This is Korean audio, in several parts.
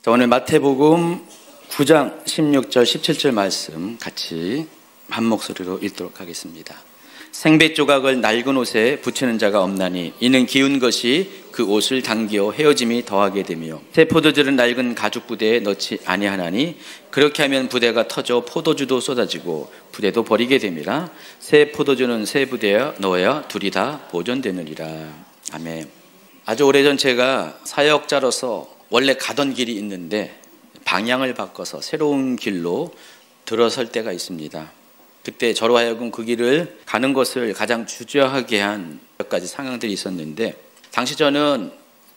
자, 오늘 마태복음 9장 16절 17절 말씀 같이 한 목소리로 읽도록 하겠습니다. 생배 조각을 낡은 옷에 붙이는 자가 없나니 이는 기운 것이 그 옷을 당기어 헤어짐이 더하게 되며 새 포도주를 낡은 가죽 부대에 넣지 아니하나니 그렇게 하면 부대가 터져 포도주도 쏟아지고 부대도 버리게 됨이라. 새 포도주는 새 부대에 넣어야 둘이 다 보존되느니라. 아멘. 아주 오래전 제가 사역자로서 원래 가던 길이 있는데 방향을 바꿔서 새로운 길로 들어설 때가 있습니다. 그때 저로 하여금 그 길을 가는 것을 가장 주저하게 한 몇 가지 상황들이 있었는데, 당시 저는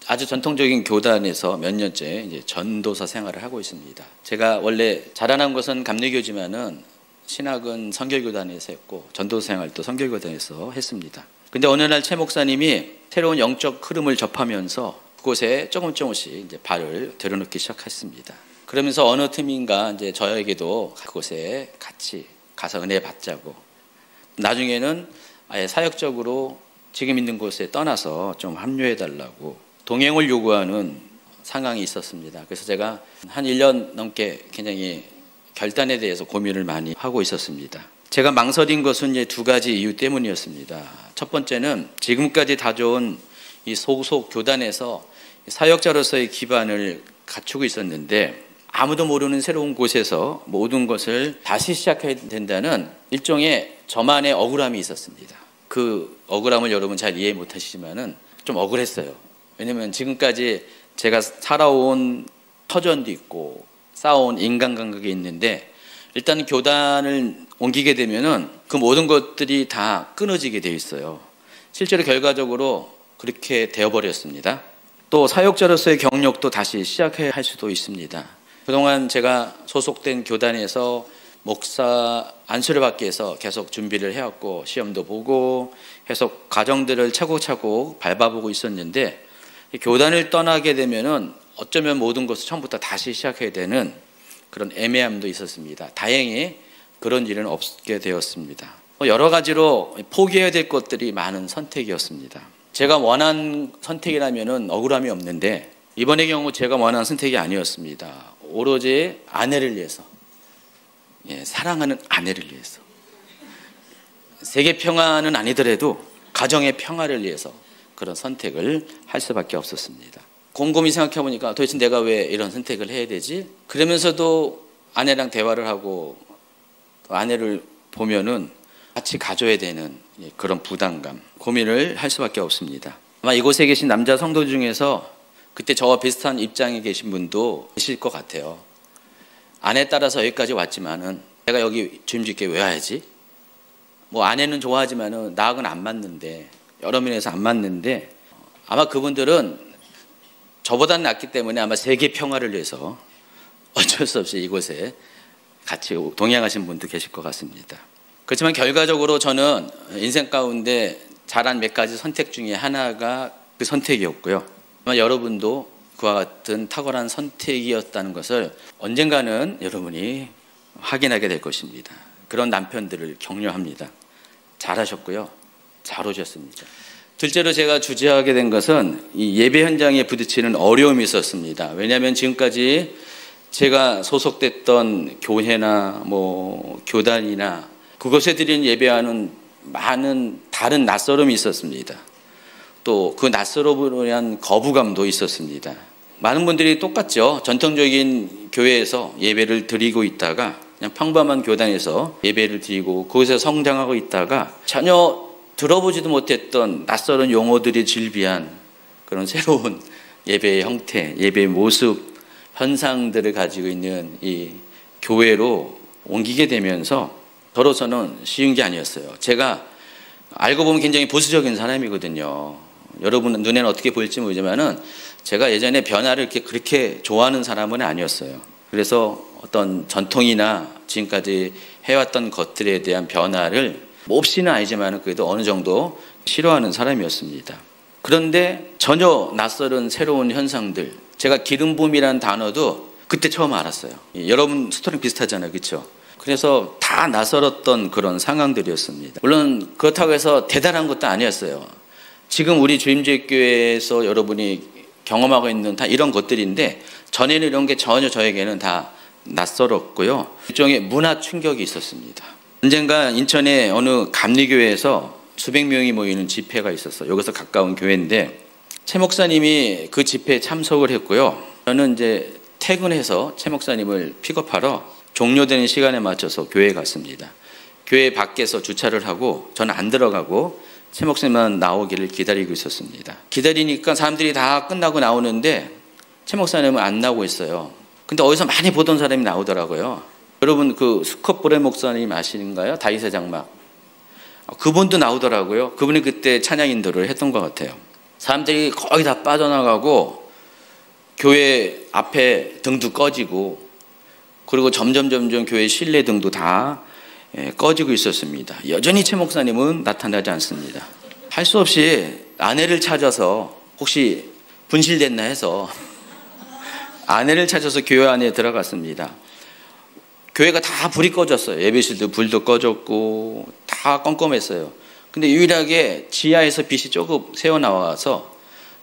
아주 전통적인 교단에서 몇 년째 이제 전도사 생활을 하고 있습니다. 제가 원래 자라난 것은 감리교지만은 신학은 선결교단에서 했고 전도사 생활도 선결교단에서 했습니다. 근데 어느 날 최 목사님이 새로운 영적 흐름을 접하면서 그곳에 조금씩 이제 발을 들여놓기 시작했습니다. 그러면서 어느 틈인가 이제 저에게도 그곳에 같이 가서 은혜 받자고, 나중에는 아예 사역적으로 지금 있는 곳에 떠나서 좀 합류해달라고 동행을 요구하는 상황이 있었습니다. 그래서 제가 한 1년 넘게 굉장히 결단에 대해서 고민을 많이 하고 있었습니다. 제가 망설인 것은 이제 두 가지 이유 때문이었습니다. 첫 번째는 지금까지 다져온 이 소속 교단에서 사역자로서의 기반을 갖추고 있었는데 아무도 모르는 새로운 곳에서 모든 것을 다시 시작해야 된다는 일종의 저만의 억울함이 있었습니다. 그 억울함을 여러분 잘 이해 못하시지만은 좀 억울했어요. 왜냐하면 지금까지 제가 살아온 터전도 있고 쌓아온 인간관계가 있는데, 일단 교단을 옮기게 되면은 그 모든 것들이 다 끊어지게 돼 있어요. 실제로 결과적으로 그렇게 되어버렸습니다. 또 사역자로서의 경력도 다시 시작해야 할 수도 있습니다. 그동안 제가 소속된 교단에서 목사 안수를 받기 위해서 계속 준비를 해왔고 시험도 보고 계속 과정들을 차곡차곡 밟아보고 있었는데, 교단을 떠나게 되면은 어쩌면 모든 것을 처음부터 다시 시작해야 되는 그런 애매함도 있었습니다. 다행히 그런 일은 없게 되었습니다. 여러 가지로 포기해야 될 것들이 많은 선택이었습니다. 제가 원한 선택이라면은 억울함이 없는데, 이번의 경우 제가 원하는 선택이 아니었습니다. 오로지 아내를 위해서, 사랑하는 아내를 위해서, 세계 평화는 아니더라도 가정의 평화를 위해서 그런 선택을 할 수밖에 없었습니다. 곰곰이 생각해 보니까 도대체 내가 왜 이런 선택을 해야 되지? 그러면서도 아내랑 대화를 하고 아내를 보면은 같이 가져야 되는 그런 부담감, 고민을 할 수밖에 없습니다. 아마 이곳에 계신 남자 성도 중에서 그때 저와 비슷한 입장에 계신 분도 계실 것 같아요. 아내에 따라서 여기까지 왔지만은 내가 여기 주임직에 왜 와야지? 뭐 아내는 좋아하지만은 나하고는 안 맞는데, 여러 면에서 안 맞는데, 아마 그분들은 저보다는 낫기 때문에 아마 세계 평화를 위해서 어쩔 수 없이 이곳에 같이 동행하신 분도 계실 것 같습니다. 그렇지만 결과적으로 저는 인생 가운데 잘한 몇 가지 선택 중에 하나가 그 선택이었고요. 아마 여러분도 그와 같은 탁월한 선택이었다는 것을 언젠가는 여러분이 확인하게 될 것입니다. 그런 남편들을 격려합니다. 잘하셨고요. 잘 오셨습니다. 둘째로 제가 주저하게 된 것은 이 예배 현장에 부딪히는 어려움이 있었습니다. 왜냐하면 지금까지 제가 소속됐던 교회나 교단이나 그것에 드린 예배와는 많은 다른 낯설음이 있었습니다. 또 그 낯설음으로 인한 거부감도 있었습니다. 많은 분들이 똑같죠. 전통적인 교회에서 예배를 드리고 있다가 그냥 평범한 교단에서 예배를 드리고 그곳에서 성장하고 있다가 전혀 들어보지도 못했던 낯설은 용어들이 질비한 그런 새로운 예배의 형태, 예배의 모습, 현상들을 가지고 있는 이 교회로 옮기게 되면서 저로서는 쉬운 게 아니었어요. 제가 알고 보면 굉장히 보수적인 사람이거든요. 여러분 눈에는 어떻게 보일지 모르지만은 제가 예전에 변화를 그렇게 좋아하는 사람은 아니었어요. 그래서 어떤 전통이나 지금까지 해왔던 것들에 대한 변화를 몹시는 아니지만 그래도 어느 정도 싫어하는 사람이었습니다. 그런데 전혀 낯설은 새로운 현상들, 제가 기름붐이라는 단어도 그때 처음 알았어요. 여러분 스토리랑 비슷하잖아요. 그렇죠? 그래서 다 낯설었던 그런 상황들이었습니다. 물론 그렇다고 해서 대단한 것도 아니었어요. 지금 우리 주임제교회에서 여러분이 경험하고 있는 다 이런 것들인데 전에는 이런 게 전혀 저에게는 다 낯설었고요. 일종의 문화 충격이 있었습니다. 언젠가 인천의 어느 감리교회에서 수백 명이 모이는 집회가 있었어요. 여기서 가까운 교회인데 최 목사님이 그 집회에 참석을 했고요. 저는 이제 퇴근해서 최 목사님을 픽업하러 종료되는 시간에 맞춰서 교회에 갔습니다. 교회 밖에서 주차를 하고 저는 안 들어가고 최 목사님만 나오기를 기다리고 있었습니다. 기다리니까 사람들이 다 끝나고 나오는데 최 목사님은 안 나오고 있어요. 근데 어디서 많이 보던 사람이 나오더라고요. 여러분 그 스콧 브레 목사님 아시는가요? 다윗의 장막. 그분도 나오더라고요. 그분이 그때 찬양 인도를 했던 것 같아요. 사람들이 거의 다 빠져나가고 교회 앞에 등도 꺼지고 그리고 점점 교회 실내 등도 다 꺼지고 있었습니다. 여전히 최 목사님은 나타나지 않습니다. 할 수 없이 아내를 찾아서 혹시 분실됐나 해서 아내를 찾아서 교회 안에 들어갔습니다. 교회가 다 불이 꺼졌어요. 예배실도 불도 꺼졌고 다 껌껌했어요. 근데 유일하게 지하에서 빛이 조금 새어나와서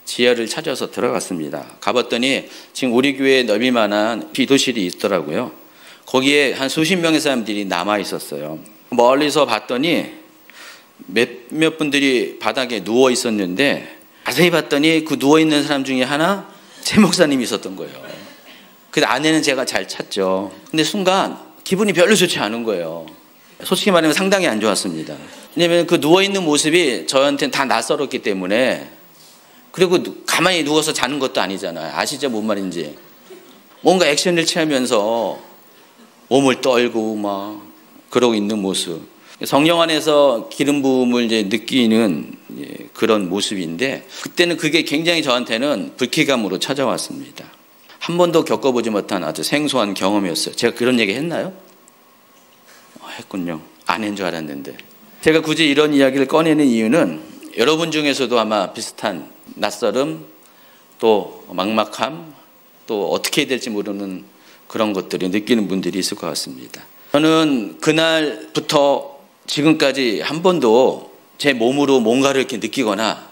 지하를 찾아서 들어갔습니다. 가봤더니 지금 우리 교회에 넓이만한 기도실이 있더라고요. 거기에 한 수십 명의 사람들이 남아 있었어요. 멀리서 봤더니 몇몇 분들이 바닥에 누워 있었는데 자세히 봤더니 그 누워 있는 사람 중에 하나 최 목사님이 있었던 거예요. 그래서 아내는 제가 잘 찾죠. 근데 순간 기분이 별로 좋지 않은 거예요. 솔직히 말하면 상당히 안 좋았습니다. 왜냐하면 그 누워있는 모습이 저한테는 다 낯설었기 때문에 그리고 가만히 누워서 자는 것도 아니잖아요. 아시죠? 뭔 말인지. 뭔가 액션을 취하면서 몸을 떨고 막 그러고 있는 모습. 성령 안에서 기름 부음을 이제 느끼는 그런 모습인데 그때는 그게 굉장히 저한테는 불쾌감으로 찾아왔습니다. 한 번도 겪어보지 못한 아주 생소한 경험이었어요. 제가 그런 얘기 했나요? 했군요. 안 한 줄 알았는데. 제가 굳이 이런 이야기를 꺼내는 이유는 여러분 중에서도 아마 비슷한 낯설음, 또 막막함, 또 어떻게 해야 될지 모르는 그런 것들을 느끼는 분들이 있을 것 같습니다. 저는 그날부터 지금까지 한 번도 제 몸으로 뭔가를 이렇게 느끼거나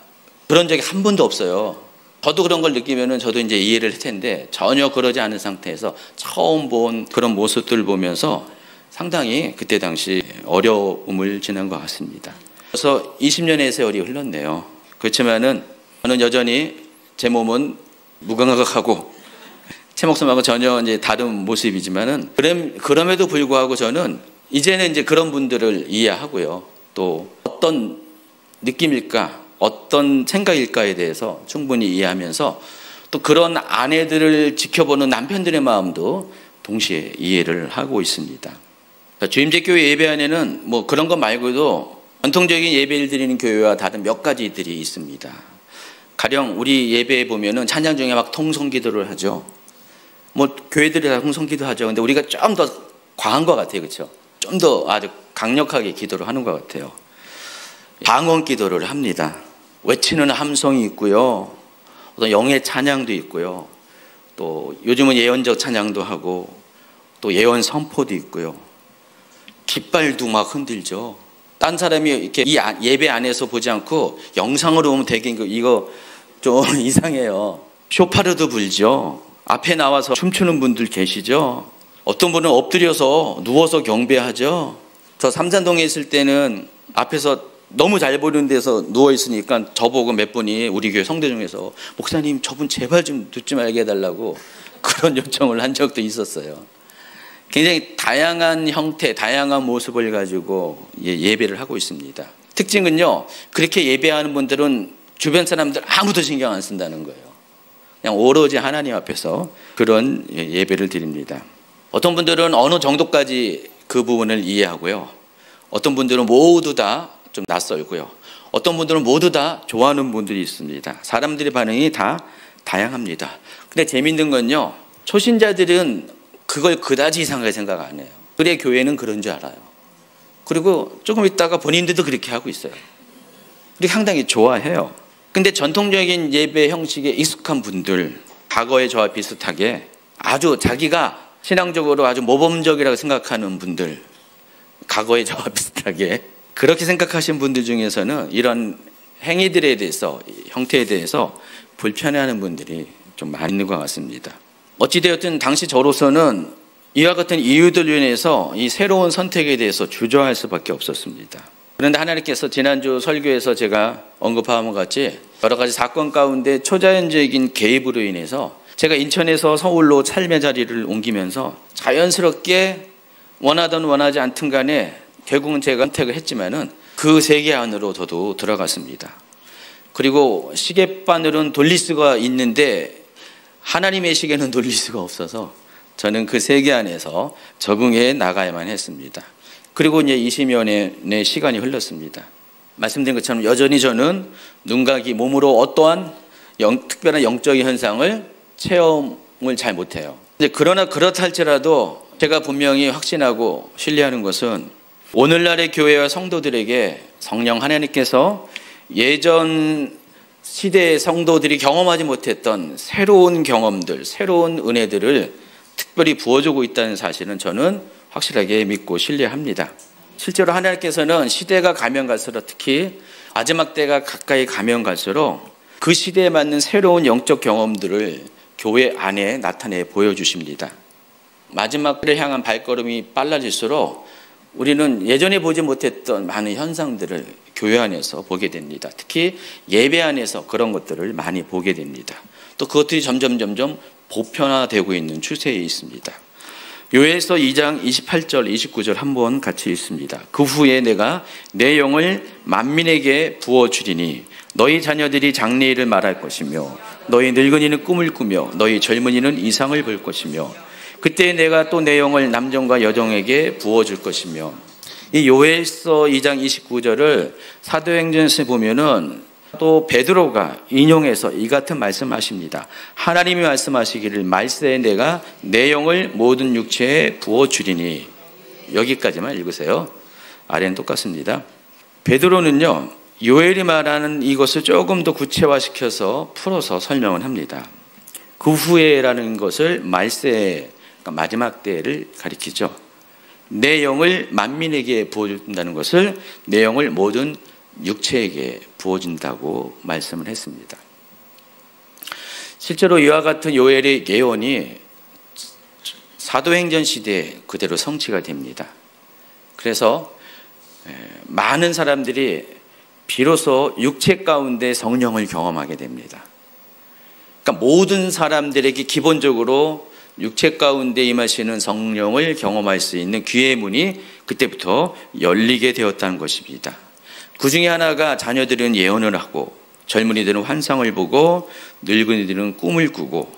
그런 적이 한 번도 없어요. 저도 그런 걸 느끼면은 저도 이제 이해를 할 텐데 전혀 그러지 않은 상태에서 처음 본 그런 모습들을 보면서 상당히 그때 당시 어려움을 지난 것 같습니다. 그래서 20년의 세월이 흘렀네요. 그렇지만은 저는 여전히 제 몸은 무감각하고 최 목사님하고 전혀 이제 다른 모습이지만은 그럼에도 불구하고 저는 이제는 이제 그런 분들을 이해하고요. 또 어떤 느낌일까? 어떤 생각일까에 대해서 충분히 이해하면서 또 그런 아내들을 지켜보는 남편들의 마음도 동시에 이해를 하고 있습니다. 주임제 교회 예배 안에는 뭐 그런 것 말고도 전통적인 예배를 드리는 교회와 다른 몇 가지들이 있습니다. 가령 우리 예배에 보면은 찬양 중에 막 통성기도를 하죠. 뭐 교회들이 다 통성기도 하죠. 근데 우리가 좀 더 과한 것 같아요, 그렇죠? 좀 더 아주 강력하게 기도를 하는 것 같아요. 방언 기도를 합니다. 외치는 함성이 있고요. 어떤 영의 찬양도 있고요. 또 요즘은 예언적 찬양도 하고 또 예언 선포도 있고요. 깃발도 막 흔들죠. 딴 사람이 이렇게 이 예배 안에서 보지 않고 영상으로 보면 되게 이거 좀 이상해요. 쇼파르도 불죠. 앞에 나와서 춤추는 분들 계시죠. 어떤 분은 엎드려서 누워서 경배하죠. 저 삼산동에 있을 때는 앞에서 너무 잘 보이는 데서 누워있으니까 저보고 몇 분이 우리 교회 성대 중에서 목사님 저분 제발 좀 눕지 말게 해달라고 그런 요청을 한 적도 있었어요. 굉장히 다양한 형태, 다양한 모습을 가지고 예배를 하고 있습니다. 특징은요, 그렇게 예배하는 분들은 주변 사람들 아무도 신경 안 쓴다는 거예요. 그냥 오로지 하나님 앞에서 그런 예배를 드립니다. 어떤 분들은 어느 정도까지 그 부분을 이해하고요. 어떤 분들은 모두 다 좀 낯설고요. 어떤 분들은 모두 다 좋아하는 분들이 있습니다. 사람들의 반응이 다 다양합니다. 근데 재밌는 건요, 초신자들은 그걸 그다지 이상하게 생각 안 해요. 그래 교회는 그런 줄 알아요. 그리고 조금 있다가 본인들도 그렇게 하고 있어요. 그리고 상당히 좋아해요. 근데 전통적인 예배 형식에 익숙한 분들, 과거의 저와 비슷하게 아주 자기가 신앙적으로 아주 모범적이라고 생각하는 분들, 과거의 저와 비슷하게 그렇게 생각하신 분들 중에서는 이런 행위들에 대해서, 형태에 대해서 불편해하는 분들이 좀 많이 있는 것 같습니다. 어찌되었든 당시 저로서는 이와 같은 이유들로 인해서 이 새로운 선택에 대해서 주저할 수밖에 없었습니다. 그런데 하나님께서 지난주 설교에서 제가 언급한 것 같이 여러 가지 사건 가운데 초자연적인 개입으로 인해서 제가 인천에서 서울로 삶의 자리를 옮기면서 자연스럽게 원하든 원하지 않든 간에 결국은 제가 선택을 했지만은 그 세계 안으로 저도 들어갔습니다. 그리고 시계바늘은 돌릴 수가 있는데 하나님의 시계는 돌릴 수가 없어서 저는 그 세계 안에서 적응해 나가야만 했습니다. 그리고 이제 20여 년의 시간이 흘렀습니다. 말씀드린 것처럼 여전히 저는 눈각이 몸으로 어떠한 특별한 영적인 현상을 체험을 잘 못해요. 그러나 그렇다 할지라도 제가 분명히 확신하고 신뢰하는 것은 오늘날의 교회와 성도들에게 성령 하나님께서 예전 시대의 성도들이 경험하지 못했던 새로운 경험들, 새로운 은혜들을 특별히 부어주고 있다는 사실은 저는 확실하게 믿고 신뢰합니다. 실제로 하나님께서는 시대가 가면 갈수록, 특히 마지막 때가 가까이 가면 갈수록 그 시대에 맞는 새로운 영적 경험들을 교회 안에 나타내 보여주십니다. 마지막 때를 향한 발걸음이 빨라질수록 우리는 예전에 보지 못했던 많은 현상들을 교회 안에서 보게 됩니다. 특히 예배 안에서 그런 것들을 많이 보게 됩니다. 또 그것들이 점점 보편화되고 있는 추세에 있습니다. 요엘서 2장 28절 29절 한번 같이 읽습니다. 그 후에 내가 내 영을 만민에게 부어주리니 너희 자녀들이 장래일을 말할 것이며 너희 늙은이는 꿈을 꾸며 너희 젊은이는 이상을 볼 것이며 그때 내가 또 내 영을 남종과 여종에게 부어줄 것이며. 이 요엘서 2장 29절을 사도행전에서 보면은 또 베드로가 인용해서 이 같은 말씀하십니다. 하나님이 말씀하시기를 말세에 내가 내 영을 모든 육체에 부어주리니. 여기까지만 읽으세요. 아래는 똑같습니다. 베드로는요, 요엘이 말하는 이것을 조금 더 구체화시켜서 풀어서 설명을 합니다. 그 후에라는 것을 말세, 그러니까 마지막 때를 가리키죠. 내 영을 만민에게 부어준다는 것을 내 영을 모든 육체에게 부어준다고 말씀을 했습니다. 실제로 이와 같은 요엘의 예언이 사도행전 시대에 그대로 성취가 됩니다. 그래서 많은 사람들이 비로소 육체 가운데 성령을 경험하게 됩니다. 그러니까 모든 사람들에게 기본적으로 육체 가운데 임하시는 성령을 경험할 수 있는 귀의 문이 그때부터 열리게 되었다는 것입니다. 그 중에 하나가 자녀들은 예언을 하고 젊은이들은 환상을 보고 늙은이들은 꿈을 꾸고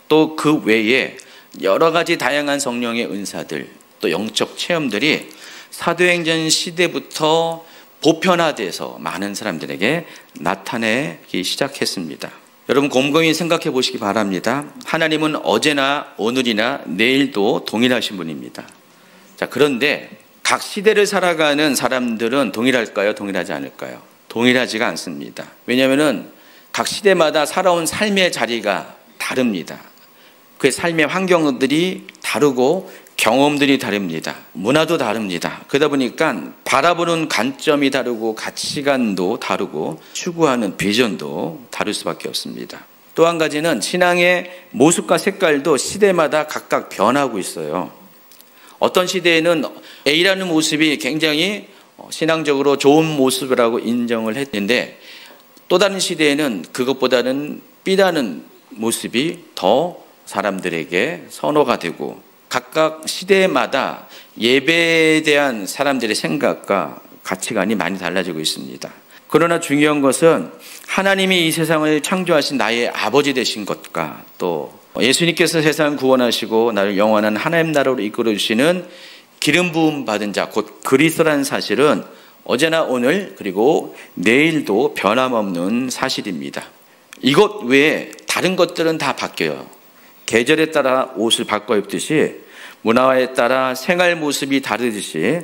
또 그 외에 여러 가지 다양한 성령의 은사들 또 영적 체험들이 사도행전 시대부터 보편화돼서 많은 사람들에게 나타내기 시작했습니다. 여러분 곰곰이 생각해 보시기 바랍니다. 하나님은 어제나 오늘이나 내일도 동일하신 분입니다. 자, 그런데 각 시대를 살아가는 사람들은 동일할까요? 동일하지 않을까요? 동일하지가 않습니다. 왜냐하면 각 시대마다 살아온 삶의 자리가 다릅니다. 그 삶의 환경들이 다르고 경험들이 다릅니다. 문화도 다릅니다. 그러다 보니까 바라보는 관점이 다르고 가치관도 다르고 추구하는 비전도 다를 수밖에 없습니다. 또 한 가지는 신앙의 모습과 색깔도 시대마다 각각 변하고 있어요. 어떤 시대에는 A라는 모습이 굉장히 신앙적으로 좋은 모습이라고 인정을 했는데 또 다른 시대에는 그것보다는 B라는 모습이 더 사람들에게 선호가 되고 각각 시대마다 예배에 대한 사람들의 생각과 가치관이 많이 달라지고 있습니다. 그러나 중요한 것은 하나님이 이 세상을 창조하신 나의 아버지 되신 것과 또 예수님께서 세상을 구원하시고 나를 영원한 하나님 나라로 이끌어 주시는 기름 부음 받은 자 곧 그리스도라는 사실은 어제나 오늘 그리고 내일도 변함없는 사실입니다. 이것 외에 다른 것들은 다 바뀌어요. 계절에 따라 옷을 바꿔 입듯이 문화에 따라 생활 모습이 다르듯이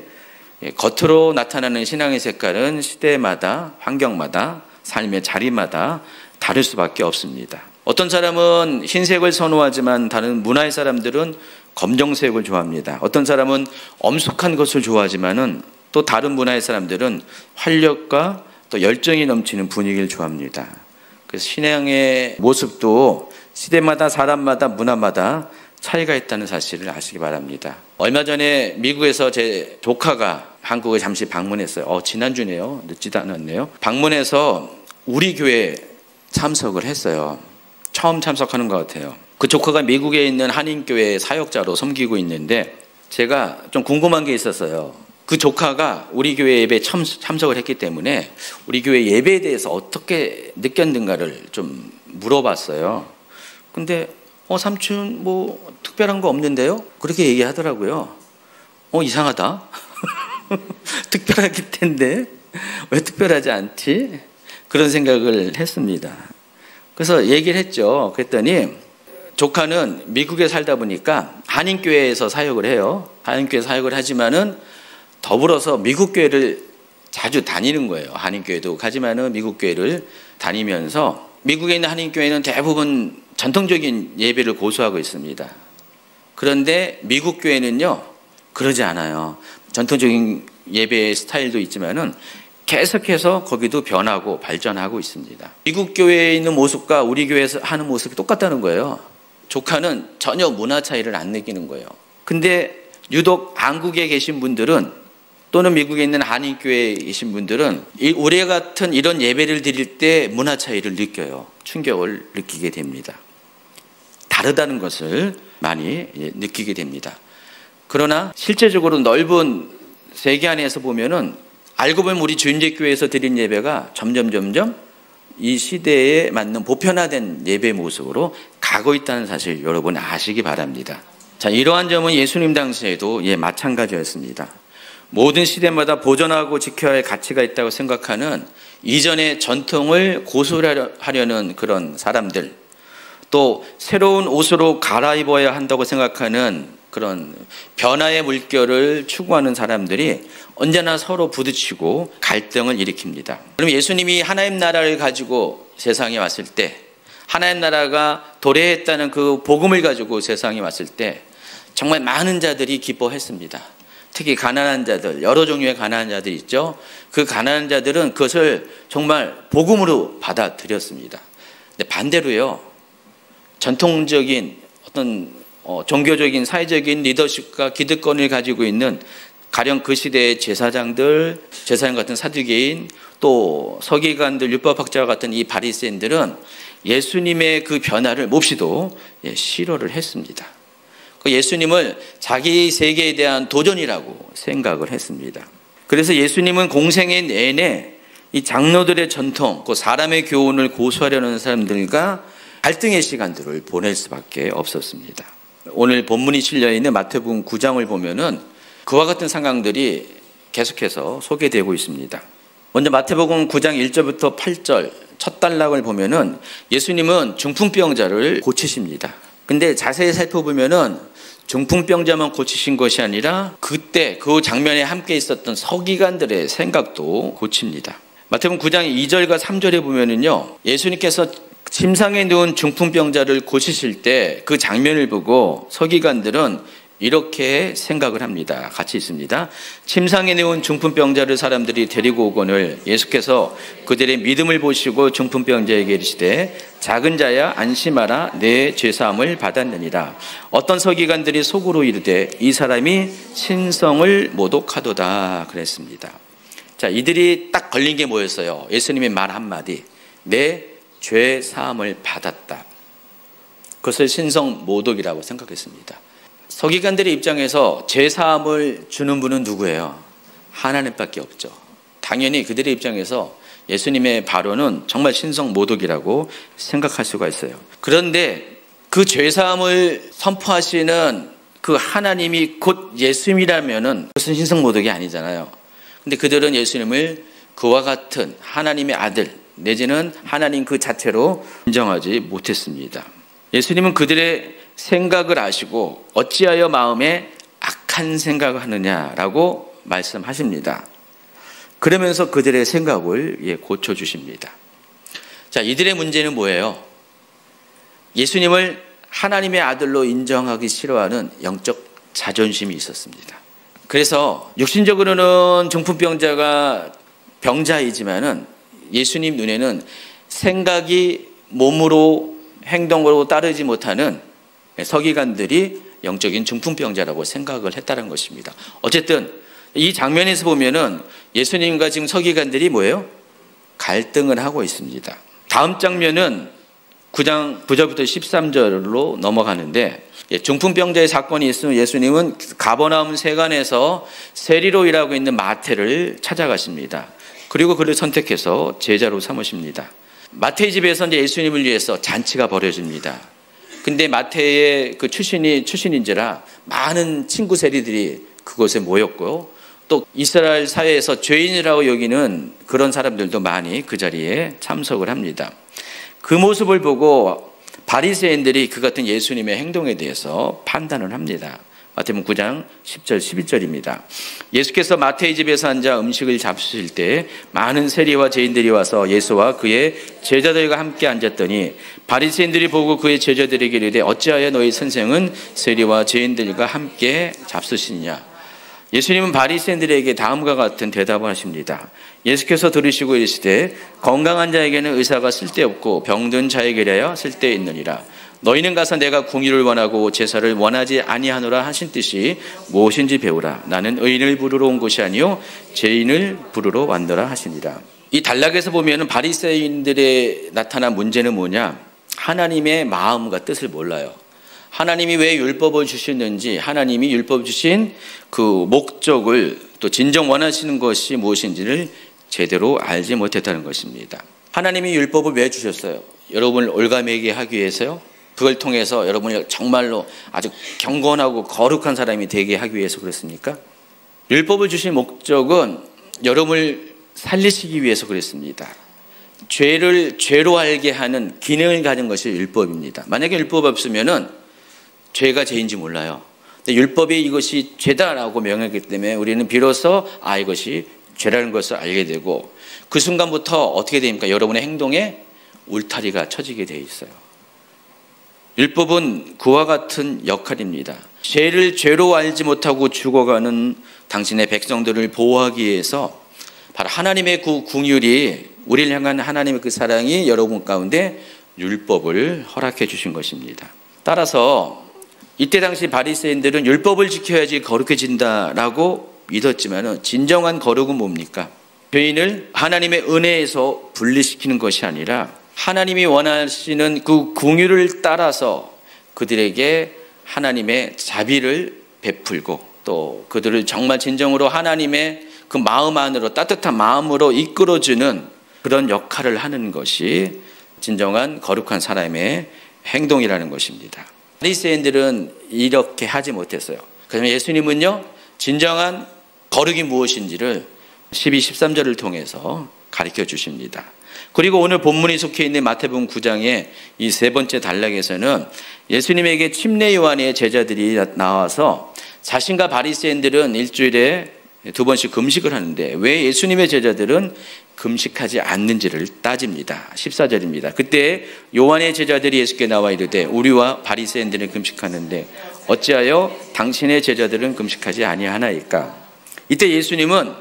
겉으로 나타나는 신앙의 색깔은 시대마다 환경마다 삶의 자리마다 다를 수밖에 없습니다. 어떤 사람은 흰색을 선호하지만 다른 문화의 사람들은 검정색을 좋아합니다. 어떤 사람은 엄숙한 것을 좋아하지만은 또 다른 문화의 사람들은 활력과 또 열정이 넘치는 분위기를 좋아합니다. 그래서 신앙의 모습도 시대마다 사람마다 문화마다 차이가 있다는 사실을 아시기 바랍니다. 얼마 전에 미국에서 제 조카가 한국에 잠시 방문했어요. 지난주네요. 늦지도 않았네요. 방문해서 우리 교회에 참석을 했어요. 처음 참석하는 것 같아요. 그 조카가 미국에 있는 한인교회 사역자로 섬기고 있는데 제가 좀 궁금한 게 있었어요. 그 조카가 우리 교회 예배에 참석을 했기 때문에 우리 교회 예배에 대해서 어떻게 느꼈는가를 좀 물어봤어요. 근데 삼촌 뭐 특별한 거 없는데요? 그렇게 얘기하더라고요. 이상하다. 특별하기 텐데 왜 특별하지 않지? 그런 생각을 했습니다. 그래서 얘기를 했죠. 그랬더니 조카는 미국에 살다 보니까 한인교회에서 사역을 해요. 한인교회 사역을 하지만은 더불어서 미국 교회를 자주 다니는 거예요. 한인교회도 가지만은 미국 교회를 다니면서 미국에 있는 한인교회는 대부분 전통적인 예배를 고수하고 있습니다. 그런데 미국 교회는요, 그러지 않아요. 전통적인 예배의 스타일도 있지만은 계속해서 거기도 변하고 발전하고 있습니다. 미국 교회에 있는 모습과 우리 교회에서 하는 모습이 똑같다는 거예요. 조카는 전혀 문화 차이를 안 느끼는 거예요. 근데 유독 한국에 계신 분들은 또는 미국에 있는 한인교회에 계신 분들은 우리 같은 이런 예배를 드릴 때 문화 차이를 느껴요. 충격을 느끼게 됩니다. 다르다는 것을 많이 느끼게 됩니다. 그러나 실제적으로 넓은 세계 안에서 보면은 알고 보면 우리 주인제교회에서 드린 예배가 점점 이 시대에 맞는 보편화된 예배 모습으로 가고 있다는 사실 여러분 아시기 바랍니다. 자, 이러한 점은 예수님 당시에도 마찬가지였습니다. 모든 시대마다 보존하고 지켜야 할 가치가 있다고 생각하는 이전의 전통을 고수하려는 그런 사람들, 또 새로운 옷으로 갈아입어야 한다고 생각하는 그런 변화의 물결을 추구하는 사람들이 언제나 서로 부딪히고 갈등을 일으킵니다. 그럼 예수님이 하나님 나라를 가지고 세상에 왔을 때, 하나님 나라가 도래했다는 그 복음을 가지고 세상에 왔을 때 정말 많은 자들이 기뻐했습니다. 특히 가난한 자들, 여러 종류의 가난한 자들이 있죠. 그 가난한 자들은 그것을 정말 복음으로 받아들였습니다. 근데 반대로요, 전통적인 어떤 종교적인 사회적인 리더십과 기득권을 가지고 있는 가령 그 시대의 제사장 같은 사두개인, 또 서기관들, 율법학자 같은 이 바리새인들은 예수님의 그 변화를 몹시도 싫어를 했습니다. 예수님을 자기 세계에 대한 도전이라고 생각을 했습니다. 그래서 예수님은 공생애 내내 이 장로들의 전통, 그 사람의 교훈을 고수하려는 사람들과 갈등의 시간들을 보낼 수밖에 없었습니다. 오늘 본문이 실려있는 마태복음 9장을 보면은 그와 같은 상황들이 계속해서 소개되고 있습니다. 먼저 마태복음 9장 1절부터 8절 첫 단락을 보면은 예수님은 중풍병자를 고치십니다. 근데 자세히 살펴보면은 중풍병자만 고치신 것이 아니라 그때 그 장면에 함께 있었던 서기관들의 생각도 고칩니다. 마태복음 9장 2절과 3절에 보면은요, 예수님께서 침상에 누운 중풍병자를 고치실 때 그 장면을 보고 서기관들은 이렇게 생각을 합니다. 같이 있습니다. 침상에 누운 중풍병자를 사람들이 데리고 오거늘 예수께서 그들의 믿음을 보시고 중풍병자에게 이르시되 작은 자야 안심하라 내 죄사함을 받았느니라. 어떤 서기관들이 속으로 이르되 이 사람이 신성을 모독하도다 그랬습니다. 자, 이들이 딱 걸린 게 뭐였어요? 예수님의 말 한마디, 내 죄사함을 받았다. 그것을 신성 모독이라고 생각했습니다. 서기관들의 입장에서 죄사함을 주는 분은 누구예요? 하나님밖에 없죠. 당연히 그들의 입장에서 예수님의 발언은 정말 신성 모독이라고 생각할 수가 있어요. 그런데 그 죄사함을 선포하시는 그 하나님이 곧 예수님이라면은 그것은 신성 모독이 아니잖아요. 근데 그들은 예수님을 그와 같은 하나님의 아들 내지는 하나님 그 자체로 인정하지 못했습니다. 예수님은 그들의 생각을 아시고 어찌하여 마음에 악한 생각을 하느냐라고 말씀하십니다. 그러면서 그들의 생각을 고쳐주십니다. 자, 이들의 문제는 뭐예요? 예수님을 하나님의 아들로 인정하기 싫어하는 영적 자존심이 있었습니다. 그래서 육신적으로는 중풍병자가 병자이지만은 예수님 눈에는 생각이 몸으로 행동으로 따르지 못하는 서기관들이 영적인 중풍병자라고 생각을 했다는 것입니다. 어쨌든 이 장면에서 보면은 예수님과 지금 서기관들이 뭐예요? 갈등을 하고 있습니다. 다음 장면은 9장 9절부터 13절로 넘어가는데, 중풍병자의 사건이 있으면 예수님은 가버나움 세관에서 세리로 일하고 있는 마태를 찾아가십니다. 그리고 그를 선택해서 제자로 삼으십니다. 마태의 집에서 이제 예수님을 위해서 잔치가 벌어집니다. 근데 마태의 그 출신인지라 많은 친구 세리들이 그곳에 모였고요. 또 이스라엘 사회에서 죄인이라고 여기는 그런 사람들도 많이 그 자리에 참석을 합니다. 그 모습을 보고 바리새인들이 그 같은 예수님의 행동에 대해서 판단을 합니다. 마태복음 9장 10절 11절입니다. 예수께서 마태의 집에서 앉아 음식을 잡수실 때 많은 세리와 죄인들이 와서 예수와 그의 제자들과 함께 앉았더니 바리새인들이 보고 그의 제자들에게 이르되 어찌하여 너희 선생은 세리와 죄인들과 함께 잡수시느냐. 예수님은 바리새인들에게 다음과 같은 대답을 하십니다. 예수께서 들으시고 이르시되 건강한 자에게는 의사가 쓸데없고 병든 자에게라야 쓸데있느니라. 너희는 가서 내가 공의를 원하고 제사를 원하지 아니하노라 하신 뜻이 무엇인지 배우라. 나는 의인을 부르러 온 것이 아니요 죄인을 부르러 왔노라 하시니라. 이 단락에서 보면 바리새인들의 나타난 문제는 뭐냐? 하나님의 마음과 뜻을 몰라요. 하나님이 왜 율법을 주셨는지, 하나님이 율법 주신 그 목적을, 또 진정 원하시는 것이 무엇인지를 제대로 알지 못했다는 것입니다. 하나님이 율법을 왜 주셨어요? 여러분을 올가매게 하기 위해서요? 그걸 통해서 여러분이 정말로 아주 경건하고 거룩한 사람이 되게 하기 위해서 그렇습니까? 율법을 주신 목적은 여러분을 살리시기 위해서 그랬습니다. 죄를 죄로 알게 하는 기능을 가진 것이 율법입니다. 만약에 율법 없으면은 죄가 죄인지 몰라요. 근데 율법이 이것이 죄다라고 명하기 때문에 우리는 비로소 이것이 죄라는 것을 알게 되고, 그 순간부터 어떻게 됩니까? 여러분의 행동에 울타리가 쳐지게 되어 있어요. 율법은 그와 같은 역할입니다. 죄를 죄로 알지 못하고 죽어가는 당신의 백성들을 보호하기 위해서 바로 하나님의 그 긍휼이, 우리를 향한 하나님의 그 사랑이 여러분 가운데 율법을 허락해 주신 것입니다. 따라서 이때 당시 바리새인들은 율법을 지켜야지 거룩해진다라고 믿었지만 진정한 거룩은 뭡니까? 죄인을 하나님의 은혜에서 분리시키는 것이 아니라 하나님이 원하시는 그 긍휼을 따라서 그들에게 하나님의 자비를 베풀고, 또 그들을 정말 진정으로 하나님의 그 마음 안으로, 따뜻한 마음으로 이끌어주는 그런 역할을 하는 것이 진정한 거룩한 사람의 행동이라는 것입니다. 바리새인들은 이렇게 하지 못했어요. 그래서 예수님은요, 진정한 거룩이 무엇인지를 12, 13절을 통해서 가르쳐 주십니다. 그리고 오늘 본문이 속해 있는 마태복음 9장의 이 세 번째 단락에서는 예수님에게 침례 요한의 제자들이 나와서 자신과 바리새인들은 일주일에 2번씩 금식을 하는데 왜 예수님의 제자들은 금식하지 않는지를 따집니다. 14절입니다. 그때 요한의 제자들이 예수께 나와 이르되 우리와 바리새인들은 금식하는데 어찌하여 당신의 제자들은 금식하지 아니하나이까? 이때 예수님은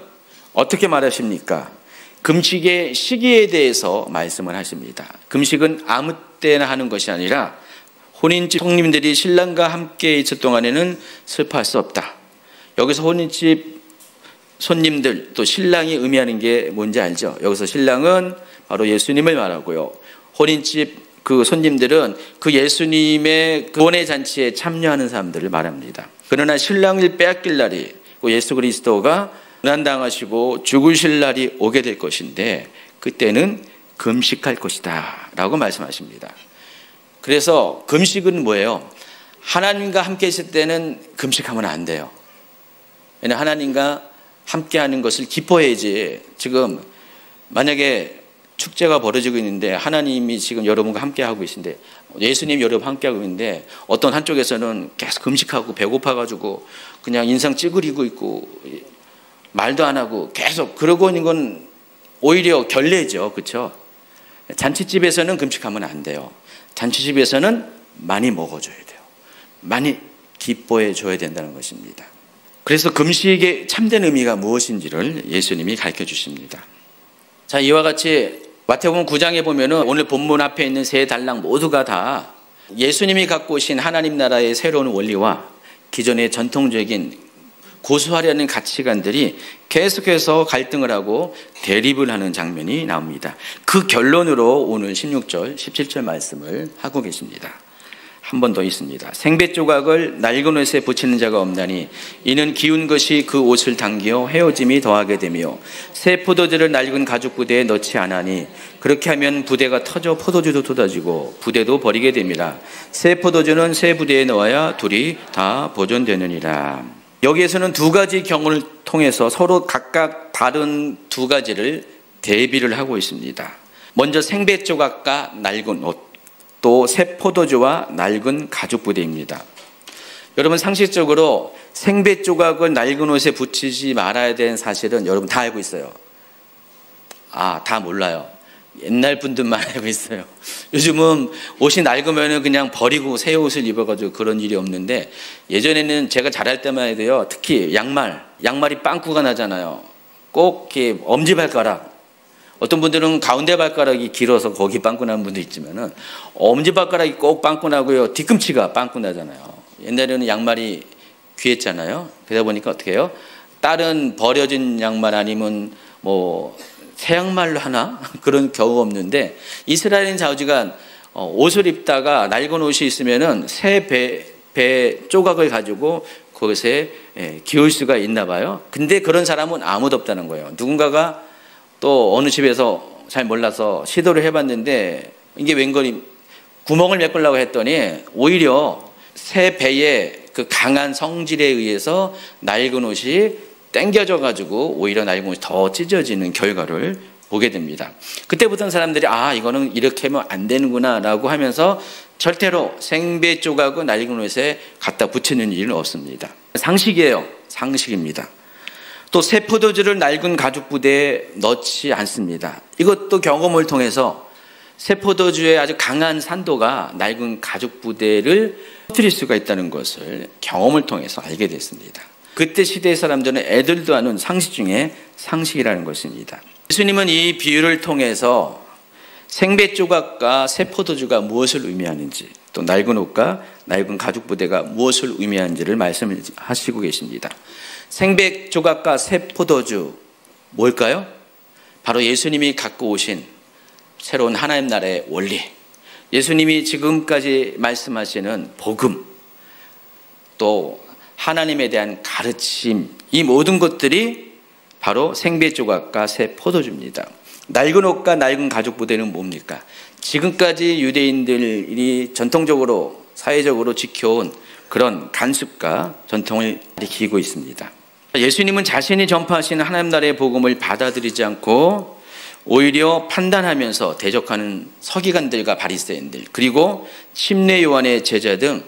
어떻게 말하십니까? 금식의 시기에 대해서 말씀을 하십니다. 금식은 아무 때나 하는 것이 아니라 혼인집 손님들이 신랑과 함께 있을 동안에는 슬퍼할 수 없다. 여기서 혼인집 손님들, 또 신랑이 의미하는 게 뭔지 알죠? 여기서 신랑은 바로 예수님을 말하고요. 혼인집 그 손님들은 그 예수님의 구원의 잔치에 참여하는 사람들을 말합니다. 그러나 신랑을 빼앗길 날이, 예수 그리스도가 고난당하시고 죽으실 날이 오게 될 것인데 그때는 금식할 것이다 라고 말씀하십니다. 그래서 금식은 뭐예요? 하나님과 함께 있을 때는 금식하면 안 돼요. 왜냐하면 하나님과 함께하는 것을 기뻐해야지. 지금 만약에 축제가 벌어지고 있는데 하나님이 지금 여러분과 함께하고 계신데, 예수님 여러분 함께하고 있는데 어떤 한쪽에서는 계속 금식하고 배고파가지고 그냥 인상 찌그리고 있고 말도 안 하고 계속 그러고 있는 건 오히려 결례죠. 그렇죠? 잔치집에서는 금식하면 안 돼요. 잔치집에서는 많이 먹어줘야 돼요. 많이 기뻐해 줘야 된다는 것입니다. 그래서 금식의 참된 의미가 무엇인지를 예수님이 가르쳐 주십니다. 자, 이와 같이 마태복음 9장에 보면은 오늘 본문 앞에 있는 세 달랑 모두가 다 예수님이 갖고 오신 하나님 나라의 새로운 원리와 기존의 전통적인 고수하려는 가치관들이 계속해서 갈등을 하고 대립을 하는 장면이 나옵니다. 그 결론으로 오늘 16절, 17절 말씀을 하고 계십니다. 한 번 더 있습니다. 생배 조각을 낡은 옷에 붙이는 자가 없나니 이는 기운 것이 그 옷을 당겨 헤어짐이 더하게 되며 새 포도주를 낡은 가죽 부대에 넣지 않으니 그렇게 하면 부대가 터져 포도주도 쏟아지고 부대도 버리게 됩니다. 새 포도주는 새 부대에 넣어야 둘이 다 보존되느니라. 여기에서는 두 가지 경우를 통해서 서로 각각 다른 두 가지를 대비를 하고 있습니다. 먼저 생배 조각과 낡은 옷, 또 새 포도주와 낡은 가죽 부대입니다. 여러분 상식적으로 생배 조각을 낡은 옷에 붙이지 말아야 되는 사실은 여러분 다 알고 있어요. 다 몰라요. 옛날 분들만 알고 있어요. 요즘은 옷이 낡으면 그냥 버리고 새 옷을 입어가지고 그런 일이 없는데, 예전에는 제가 자랄 때만 해도요, 특히 양말이 빵꾸가 나잖아요. 꼭 이렇게 엄지발가락, 어떤 분들은 가운데 발가락이 길어서 거기 빵꾸 나는 분도 있지만은 엄지발가락이 꼭 빵꾸 나고요, 뒤꿈치가 빵꾸 나잖아요. 옛날에는 양말이 귀했잖아요. 그러다 보니까 어떻게 해요? 다른 버려진 양말 아니면 새 양말로 하나? 그런 경우가 없는데, 이스라엘인 좌우지간 옷을 입다가 낡은 옷이 있으면은 새 배 조각을 가지고 그것에 기울 수가 있나 봐요. 근데 그런 사람은 아무도 없다는 거예요. 누군가가 또 어느 집에서 잘 몰라서 시도를 해봤는데 이게 웬걸이 구멍을 메꾸려고 했더니 오히려 새 배의 그 강한 성질에 의해서 낡은 옷이 땡겨져 가지고 오히려 낡은 옷이 더 찢어지는 결과를 보게 됩니다. 그때부터는 사람들이 이거는 이렇게 하면 안 되는구나 라고 하면서 절대로 생배 조각은 낡은 옷에 갖다 붙이는 일은 없습니다. 상식이에요. 상식입니다. 또 새 포도주를 낡은 가죽 부대에 넣지 않습니다. 이것도 경험을 통해서 새 포도주의 아주 강한 산도가 낡은 가죽 부대를 터뜨릴 수가 있다는 것을 경험을 통해서 알게 됐습니다. 그때 시대의 사람들은 애들도 아는 상식 중에 상식이라는 것입니다. 예수님은 이 비유를 통해서 생배 조각과 새 포도주가 무엇을 의미하는지, 또 낡은 옷과 낡은 가죽 부대가 무엇을 의미하는지를 말씀하시고 계십니다. 생배 조각과 새 포도주 뭘까요? 바로 예수님이 갖고 오신 새로운 하나님 나라의 원리, 예수님이 지금까지 말씀하시는 복음, 또 하나님에 대한 가르침, 이 모든 것들이 바로 생배 조각과 새 포도주입니다. 낡은 옷과 낡은 가죽 부대는 뭡니까? 지금까지 유대인들이 전통적으로 사회적으로 지켜온 그런 간습과 전통을 가리키고 있습니다. 예수님은 자신이 전파하시는 하나님 나라의 복음을 받아들이지 않고 오히려 판단하면서 대적하는 서기관들과 바리새인들, 그리고 침례 요한의 제자 등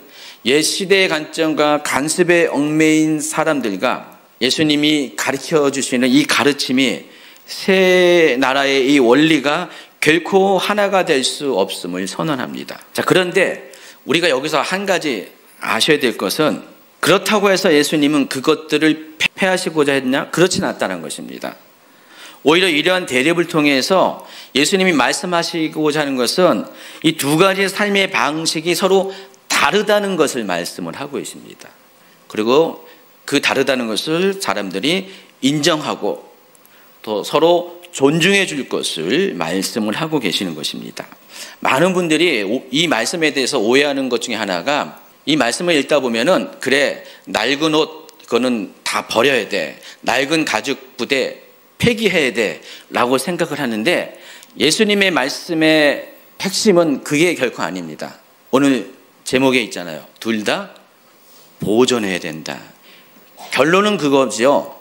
옛 시대의 관점과 간습에 얽매인 사람들과 예수님이 가르쳐 주시는 이 가르침이 새 나라의 이 원리가 결코 하나가 될 수 없음을 선언합니다. 자, 그런데 우리가 여기서 한 가지 아셔야 될 것은, 그렇다고 해서 예수님은 그것들을 폐하시고자 했냐? 그렇진 않다는 것입니다. 오히려 이러한 대립을 통해서 예수님이 말씀하시고자 하는 것은 이 두 가지 삶의 방식이 서로 다르다는 것을 말씀을 하고 있습니다. 그리고 그 다르다는 것을 사람들이 인정하고 또 서로 존중해 줄 것을 말씀을 하고 계시는 것입니다. 많은 분들이 이 말씀에 대해서 오해하는 것 중에 하나가, 이 말씀을 읽다 보면은 그래, 낡은 옷 그거는 다 버려야 돼, 낡은 가죽 부대 폐기해야 돼 라고 생각을 하는데, 예수님의 말씀의 핵심은 그게 결코 아닙니다. 오늘 제목에 있잖아요. 둘 다 보존해야 된다. 결론은 그거죠.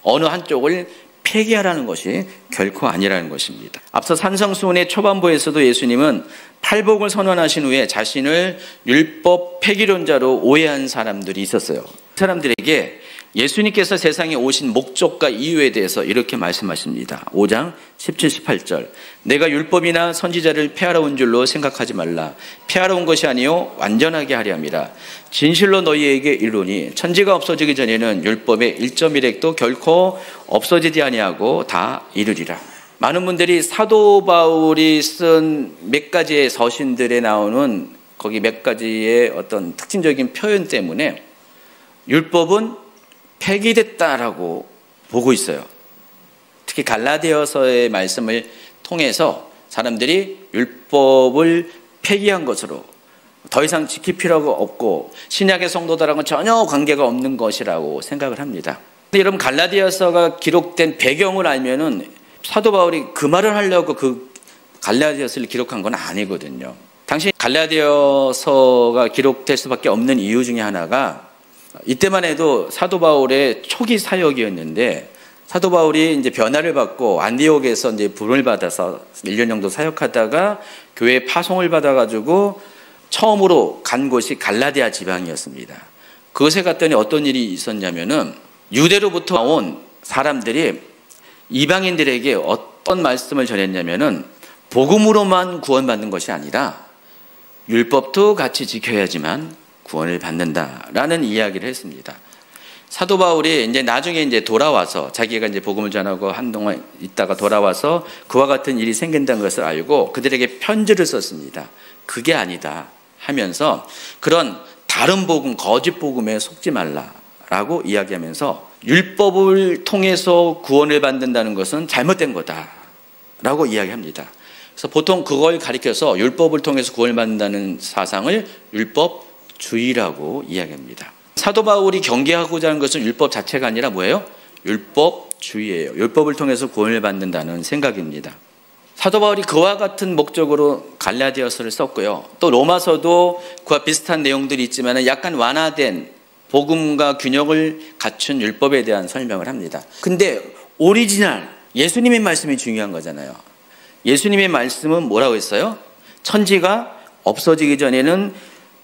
어느 한쪽을 폐기하라는 것이 결코 아니라는 것입니다. 앞서 산성수훈의 초반부에서도 예수님은 탈복을 선언하신 후에 자신을 율법 폐기론자로 오해한 사람들이 있었어요. 그 사람들에게 예수님께서 세상에 오신 목적과 이유에 대해서 이렇게 말씀하십니다. 5장 17, 18절. 내가 율법이나 선지자를 폐하러 온 줄로 생각하지 말라. 폐하러 온 것이 아니요 완전하게 하려 함이라. 진실로 너희에게 이르노니 천지가 없어지기 전에는 율법의 1.1획도 결코 없어지지 아니하고 다 이르리라. 많은 분들이 사도 바울이 쓴 몇 가지의 서신들에 나오는 거기 몇 가지의 어떤 특징적인 표현 때문에 율법은 폐기됐다라고 보고 있어요. 특히 갈라디아서의 말씀을 통해서 사람들이 율법을 폐기한 것으로 더 이상 지킬 필요가 없고 신약의 성도들하고는 전혀 관계가 없는 것이라고 생각을 합니다. 근데 여러분, 갈라디아서가 기록된 배경을 알면은 사도 바울이 그 말을 하려고 그 갈라디아서를 기록한 건 아니거든요. 당시 갈라디아서가 기록될 수밖에 없는 이유 중에 하나가 이때만 해도 사도 바울의 초기 사역이었는데, 사도 바울이 이제 변화를 받고 안디옥에서 이제 부름을 받아서 1년 정도 사역하다가 교회 파송을 받아가지고 처음으로 간 곳이 갈라디아 지방이었습니다. 그곳에 갔더니 어떤 일이 있었냐면은 유대로부터 온 사람들이 이방인들에게 어떤 말씀을 전했냐면은 복음으로만 구원받는 것이 아니라 율법도 같이 지켜야지만 구원을 받는다라는 이야기를 했습니다. 사도 바울이 이제 나중에 이제 돌아와서 자기가 이제 복음을 전하고 한동안 있다가 돌아와서 그와 같은 일이 생긴다는 것을 알고 그들에게 편지를 썼습니다. 그게 아니다 하면서 그런 다른 복음, 거짓 복음에 속지 말라라고 이야기하면서 율법을 통해서 구원을 받는다는 것은 잘못된 거다라고 이야기합니다. 그래서 보통 그걸 가리켜서 율법을 통해서 구원을 받는다는 사상을 율법주의라고 이야기합니다. 사도 바울이 경계하고자 하는 것은 율법 자체가 아니라 뭐예요? 율법주의예요. 율법을 통해서 구원을 받는다는 생각입니다. 사도 바울이 그와 같은 목적으로 갈라디아서를 썼고요. 또 로마서도 그와 비슷한 내용들이 있지만 약간 완화된 복음과 균형을 갖춘 율법에 대한 설명을 합니다. 근데 오리지널 예수님의 말씀이 중요한 거잖아요. 예수님의 말씀은 뭐라고 했어요? 천지가 없어지기 전에는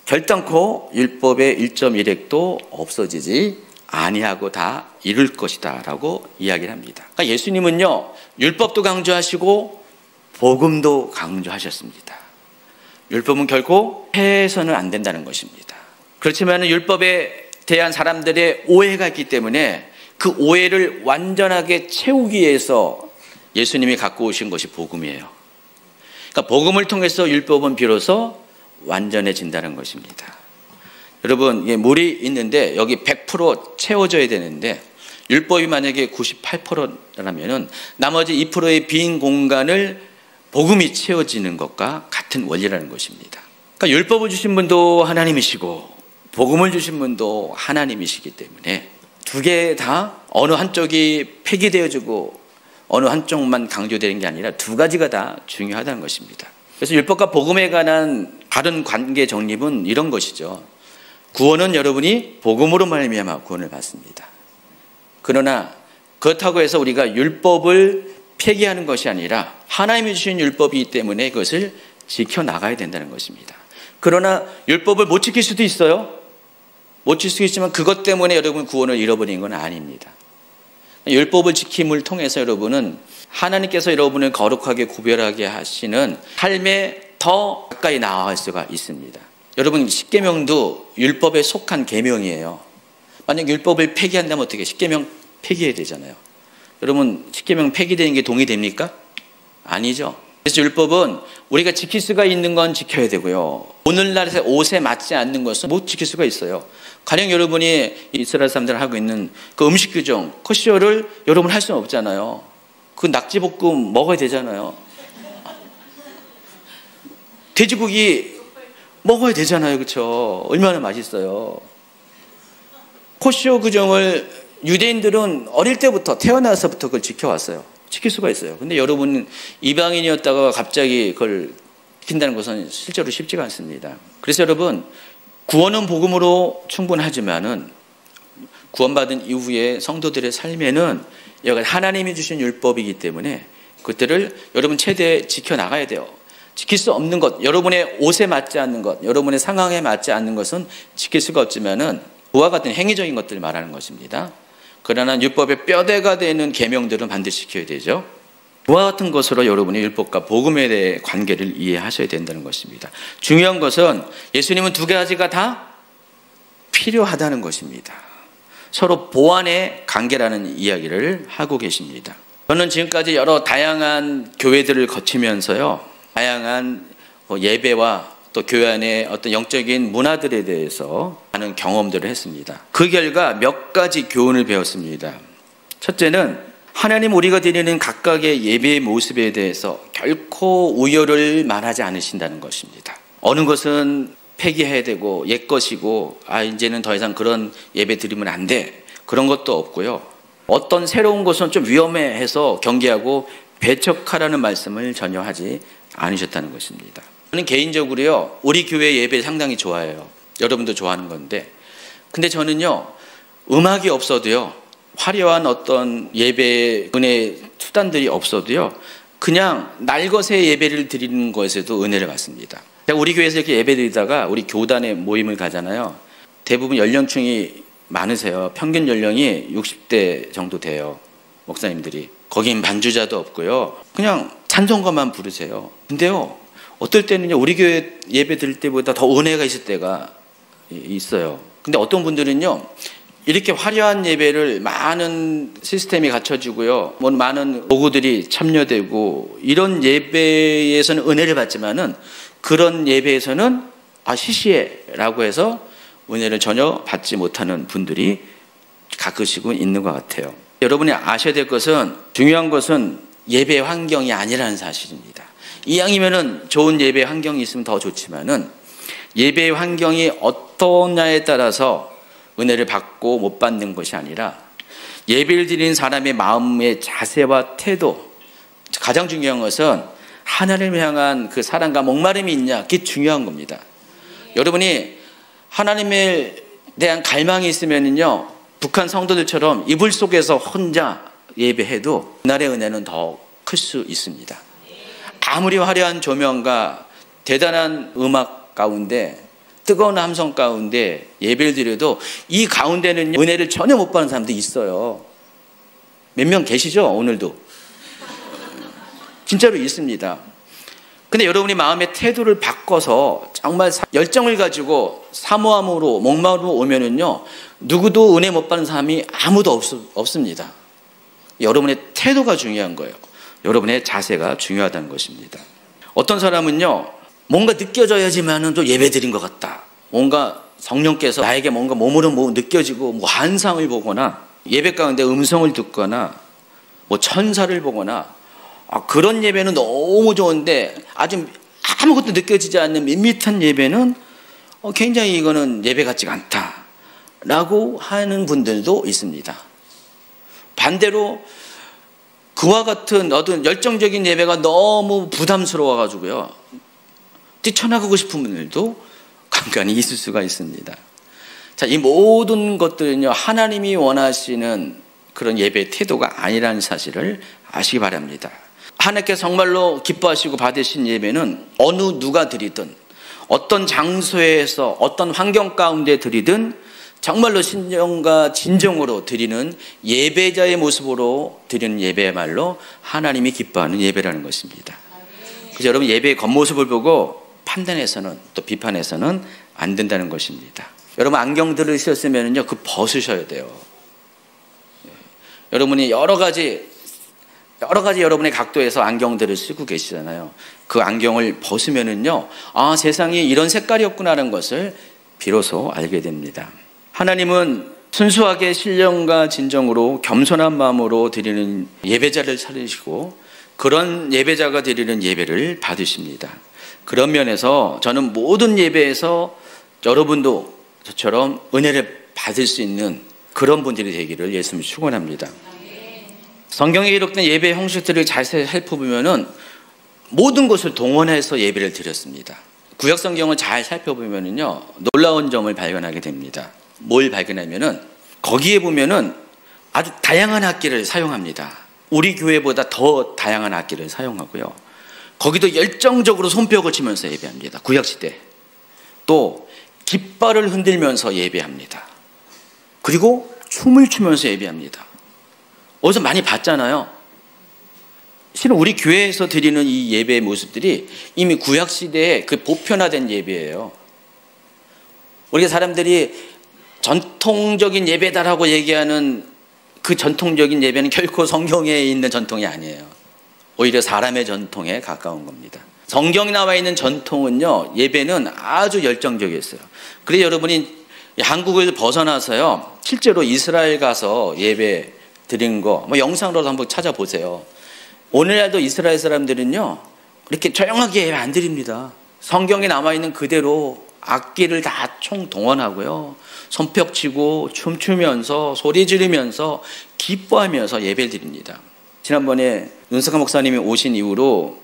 결단코 율법의 1.1획도 없어지지 아니하고 다 이룰 것이다 라고 이야기를 합니다. 그러니까 예수님은요, 율법도 강조하시고 복음도 강조하셨습니다. 율법은 결코 해서는 안 된다는 것입니다. 그렇지만 율법에 대한 사람들의 오해가 있기 때문에 그 오해를 완전하게 채우기 위해서 예수님이 갖고 오신 것이 복음이에요. 그러니까 복음을 통해서 율법은 비로소 완전해진다는 것입니다. 여러분, 물이 있는데 여기 100% 채워져야 되는데 율법이 만약에 98%라면 나머지 2%의 빈 공간을 복음이 채워지는 것과 같은 원리라는 것입니다. 그러니까 율법을 주신 분도 하나님이시고 복음을 주신 분도 하나님이시기 때문에 두 개 다 어느 한쪽이 폐기되어지고 어느 한쪽만 강조되는 게 아니라 두 가지가 다 중요하다는 것입니다. 그래서 율법과 복음에 관한 다른 관계 정립은 이런 것이죠. 구원은 여러분이 복음으로 말미암아 구원을 받습니다. 그러나 그렇다고 해서 우리가 율법을 폐기하는 것이 아니라 하나님이 주신 율법이기 때문에 그것을 지켜나가야 된다는 것입니다. 그러나 율법을 못 지킬 수도 있어요. 못 지킬 수 있지만 그것 때문에 여러분 구원을 잃어버린 건 아닙니다. 율법을 지킴을 통해서 여러분은 하나님께서 여러분을 거룩하게 구별하게 하시는 삶에 더 가까이 나아갈 수가 있습니다. 여러분, 십계명도 율법에 속한 계명이에요. 만약 율법을 폐기한다면 어떻게 십계명 폐기해야 되잖아요. 여러분, 십계명 폐기되는 게 동의됩니까? 아니죠. 그래서 율법은 우리가 지킬 수가 있는 건 지켜야 되고요. 오늘날의 옷에 맞지 않는 것은 못 지킬 수가 있어요. 가령 여러분이 이스라엘 사람들 하고 있는 그 음식 규정, 코시어를 여러분 할 수는 없잖아요. 그 낙지볶음 먹어야 되잖아요. 돼지고기 먹어야 되잖아요. 그렇죠? 얼마나 맛있어요. 코시어 규정을 유대인들은 어릴 때부터 태어나서부터 그걸 지켜왔어요. 지킬 수가 있어요. 근데 여러분 이방인이었다가 갑자기 그걸 지킨다는 것은 실제로 쉽지가 않습니다. 그래서 여러분, 구원은 복음으로 충분하지만은 구원받은 이후에 성도들의 삶에는 여기 하나님이 주신 율법이기 때문에 그것들을 여러분 최대한 지켜나가야 돼요. 지킬 수 없는 것, 여러분의 옷에 맞지 않는 것, 여러분의 상황에 맞지 않는 것은 지킬 수가 없지만은 그와 같은 행위적인 것들을 말하는 것입니다. 그러나 율법의 뼈대가 되는 계명들은 반드시 지켜야 되죠. 그와 같은 것으로 여러분이 율법과 복음에 대해 관계를 이해하셔야 된다는 것입니다. 중요한 것은 예수님은 두 가지가 다 필요하다는 것입니다. 서로 보완의 관계라는 이야기를 하고 계십니다. 저는 지금까지 여러 다양한 교회들을 거치면서요, 다양한 예배와 또 교회 안의 어떤 영적인 문화들에 대해서 많은 경험들을 했습니다. 그 결과 몇 가지 교훈을 배웠습니다. 첫째는 하나님 우리가 드리는 각각의 예배의 모습에 대해서 결코 우열을 말하지 않으신다는 것입니다. 어느 것은 폐기해야 되고 옛 것이고 이제는 더 이상 그런 예배 드리면 안 돼, 그런 것도 없고요. 어떤 새로운 것은 좀 위험해서 경계하고 배척하라는 말씀을 전혀 하지 않으셨다는 것입니다. 저는 개인적으로요, 우리 교회 예배 상당히 좋아해요. 여러분도 좋아하는 건데, 근데 저는요, 음악이 없어도요, 화려한 어떤 예배 은혜 수단들이 없어도요, 그냥 날것의 예배를 드리는 것에도 은혜를 받습니다. 제가 우리 교회에서 이렇게 예배 드리다가 우리 교단에 모임을 가잖아요. 대부분 연령층이 많으세요. 평균 연령이 60대 정도 돼요, 목사님들이. 거긴 반주자도 없고요, 그냥 찬송가만 부르세요. 근데요, 어떨 때는요, 우리 교회 예배 드릴 때보다 더 은혜가 있을 때가 있어요. 근데 어떤 분들은요, 이렇게 화려한 예배를 많은 시스템이 갖춰지고요, 많은 도구들이 참여되고 이런 예배에서는 은혜를 받지만은 그런 예배에서는 시시해라고 해서 은혜를 전혀 받지 못하는 분들이 가끔씩은 있는 것 같아요. 여러분이 아셔야 될 것은, 중요한 것은 예배 환경이 아니라는 사실입니다. 이왕이면은 좋은 예배 환경이 있으면 더 좋지만은 예배 환경이 어떠냐에 따라서 은혜를 받고 못 받는 것이 아니라 예배를 드리는 사람의 마음의 자세와 태도, 가장 중요한 것은 하나님을 향한 그 사랑과 목마름이 있냐, 그게 중요한 겁니다. 여러분이 하나님에 대한 갈망이 있으면요, 북한 성도들처럼 이불 속에서 혼자 예배해도 그날의 은혜는 더 클 수 있습니다. 아무리 화려한 조명과 대단한 음악 가운데, 뜨거운 함성 가운데 예배를 드려도 이 가운데는 은혜를 전혀 못 받는 사람도 있어요. 몇 명 계시죠? 오늘도 진짜로 있습니다. 근데 여러분이 마음의 태도를 바꿔서 정말 열정을 가지고 사모함으로 목마름으로 오면은요, 누구도 은혜 못 받는 사람이 아무도 없습니다. 여러분의 태도가 중요한 거예요. 여러분의 자세가 중요하다는 것입니다. 어떤 사람은요, 뭔가 느껴져야지만은 또 예배 드린 것 같다, 뭔가 성령께서 나에게 뭔가 몸으로 느껴지고 환상을 보거나 예배 가운데 음성을 듣거나 천사를 보거나, 그런 예배는 너무 좋은데 아주 아무것도 느껴지지 않는 밋밋한 예배는 굉장히 이거는 예배 같지가 않다라고 하는 분들도 있습니다. 반대로 그와 같은 어떤 열정적인 예배가 너무 부담스러워가지고요, 뛰쳐나가고 싶은 분들도 간간히 있을 수가 있습니다. 자, 이 모든 것들은요, 하나님이 원하시는 그런 예배의 태도가 아니라는 사실을 아시기 바랍니다. 하나님께서 정말로 기뻐하시고 받으신 예배는 어느 누가 드리든, 어떤 장소에서 어떤 환경 가운데 드리든 정말로 신령과 진정으로 드리는 예배자의 모습으로 드리는 예배야말로 하나님이 기뻐하는 예배라는 것입니다. 그래서 여러분, 예배의 겉모습을 보고 판단해서는, 또 비판해서는 안 된다는 것입니다. 여러분, 안경 들으셨으면요, 그 벗으셔야 돼요. 여러분이 여러 가지 여러분의 각도에서 안경들을 쓰고 계시잖아요. 그 안경을 벗으면은요, 세상이 이런 색깔이었구나라는 것을 비로소 알게 됩니다. 하나님은 순수하게 신령과 진정으로 겸손한 마음으로 드리는 예배자를 찾으시고 그런 예배자가 드리는 예배를 받으십니다. 그런 면에서 저는 모든 예배에서 여러분도 저처럼 은혜를 받을 수 있는 그런 분들이 되기를 예수님이 축원합니다. 성경에 기록된 예배 형식들을 자세히 살펴보면은 모든 것을 동원해서 예배를 드렸습니다. 구약 성경을 잘 살펴보면은요, 놀라운 점을 발견하게 됩니다. 뭘 발견하면은 거기에 보면은 아주 다양한 악기를 사용합니다. 우리 교회보다 더 다양한 악기를 사용하고요, 거기도 열정적으로 손뼉을 치면서 예배합니다. 구약 시대. 또 깃발을 흔들면서 예배합니다. 그리고 춤을 추면서 예배합니다. 어디서 많이 봤잖아요. 실은 우리 교회에서 드리는 이 예배의 모습들이 이미 구약 시대에 그 보편화된 예배예요. 우리가 사람들이 전통적인 예배다라고 얘기하는 그 전통적인 예배는 결코 성경에 있는 전통이 아니에요. 오히려 사람의 전통에 가까운 겁니다. 성경에 나와 있는 전통은요, 예배는 아주 열정적이었어요. 그래서 여러분이 한국을 벗어나서요, 실제로 이스라엘 가서 예배 드린 거 영상으로도 한번 찾아보세요. 오늘날도 이스라엘 사람들은요, 이렇게 조용하게 예배 안 드립니다. 성경에 남아있는 그대로 악기를 다 총동원하고요, 손뼉 치고 춤추면서 소리 지르면서 기뻐하면서 예배를 드립니다. 지난번에 윤석한 목사님이 오신 이후로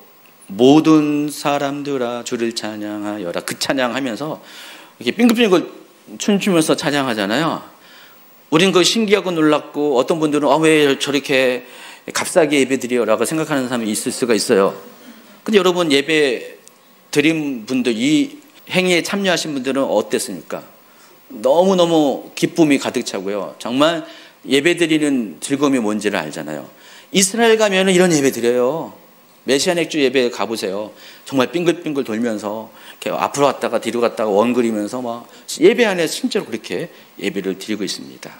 모든 사람들아 주를 찬양하여라, 그 찬양하면서 이렇게 빙글빙글 춤추면서 찬양하잖아요. 우린 그 신기하고 놀랍고, 어떤 분들은 왜 저렇게 값싸게 예배 드려라고 생각하는 사람이 있을 수가 있어요. 근데 여러분, 예배 드린 분들, 이 행위에 참여하신 분들은 어땠습니까? 너무너무 기쁨이 가득 차고요, 정말 예배 드리는 즐거움이 뭔지를 알잖아요. 이스라엘 가면 이런 예배 드려요. 메시아닉주 예배 가보세요. 정말 빙글빙글 돌면서 이렇게 앞으로 갔다가 뒤로 갔다가 원 그리면서 막 예배 안에 실제로 그렇게 예배를 드리고 있습니다.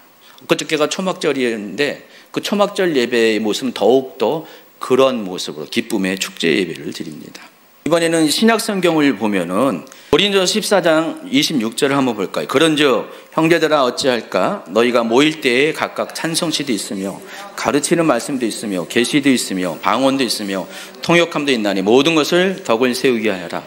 그저께가 초막절이었는데 그 초막절 예배의 모습은 더욱더 그런 모습으로 기쁨의 축제 예배를 드립니다. 이번에는 신약 성경을 보면은 고린도서 14장 26절을 한번 볼까요? 그런즉 형제들아 어찌할까? 너희가 모일 때에 각각 찬송시도 있으며 가르치는 말씀도 있으며 계시도 있으며 방언도 있으며 통역함도 있나니 모든 것을 덕을 세우게 하여라.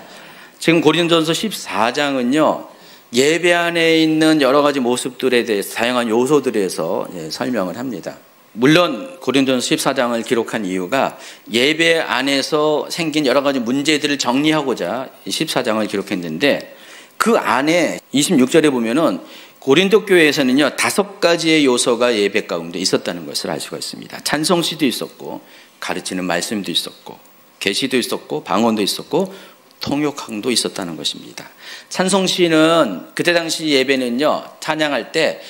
지금 고린도서 14장은요, 예배 안에 있는 여러 가지 모습들에 대해서 다양한 요소들에 대해서 설명을 합니다. 물론 고린도서 14장을 기록한 이유가 예배 안에서 생긴 여러 가지 문제들을 정리하고자 14장을 기록했는데, 그 안에 26절에 보면은 고린도 교회에서는요 5가지의 요소가 예배 가운데 있었다는 것을 알 수가 있습니다. 찬송시도 있었고, 가르치는 말씀도 있었고, 계시도 있었고, 방언도 있었고, 통역함도 있었다는 것입니다. 찬송시는 그때 당시 예배는요, 찬양할 때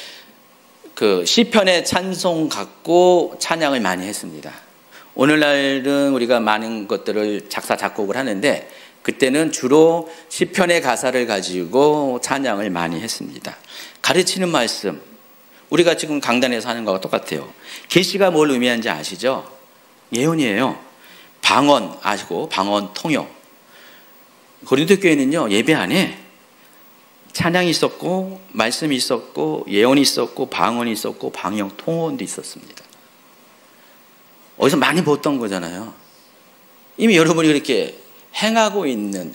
그 시편의 찬송 갖고 찬양을 많이 했습니다. 오늘날은 우리가 많은 것들을 작사 작곡을 하는데, 그때는 주로 시편의 가사를 가지고 찬양을 많이 했습니다. 가르치는 말씀, 우리가 지금 강단에서 하는 거와 똑같아요. 계시가 뭘 의미하는지 아시죠? 예언이에요. 방언 아시고, 방언 통역. 고린도 교회는요, 예배 안에 찬양이 있었고, 말씀이 있었고, 예언이 있었고, 방언이 있었고, 방역 통언도 있었습니다. 어디서 많이 봤던 거잖아요. 이미 여러분이 그렇게 행하고 있는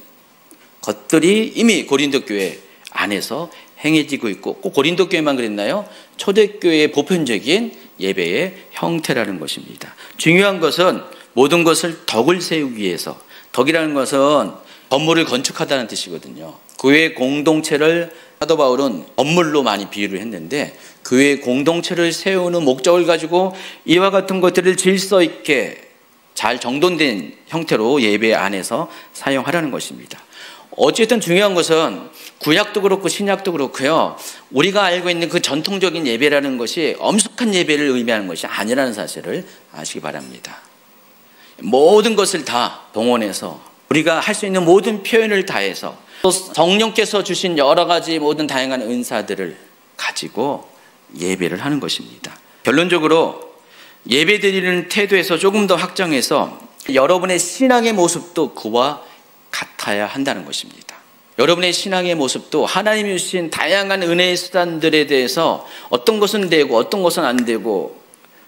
것들이 이미 고린도 교회 안에서 행해지고 있고, 꼭 고린도 교회만 그랬나요? 초대교회의 보편적인 예배의 형태라는 것입니다. 중요한 것은 모든 것을 덕을 세우기 위해서, 덕이라는 것은 건물을 건축하다는 뜻이거든요. 교회 공동체를 사도 바울은 건물로 많이 비유를 했는데, 교회 공동체를 세우는 목적을 가지고 이와 같은 것들을 질서 있게 잘 정돈된 형태로 예배 안에서 사용하라는 것입니다. 어쨌든 중요한 것은 구약도 그렇고 신약도 그렇고요, 우리가 알고 있는 그 전통적인 예배라는 것이 엄숙한 예배를 의미하는 것이 아니라는 사실을 아시기 바랍니다. 모든 것을 다 동원해서 우리가 할 수 있는 모든 표현을 다해서, 또 성령께서 주신 여러 가지 모든 다양한 은사들을 가지고 예배를 하는 것입니다. 결론적으로 예배 드리는 태도에서 조금 더 확장해서 여러분의 신앙의 모습도 그와 같아야 한다는 것입니다. 여러분의 신앙의 모습도 하나님이 주신 다양한 은혜의 수단들에 대해서 어떤 것은 되고 어떤 것은 안 되고,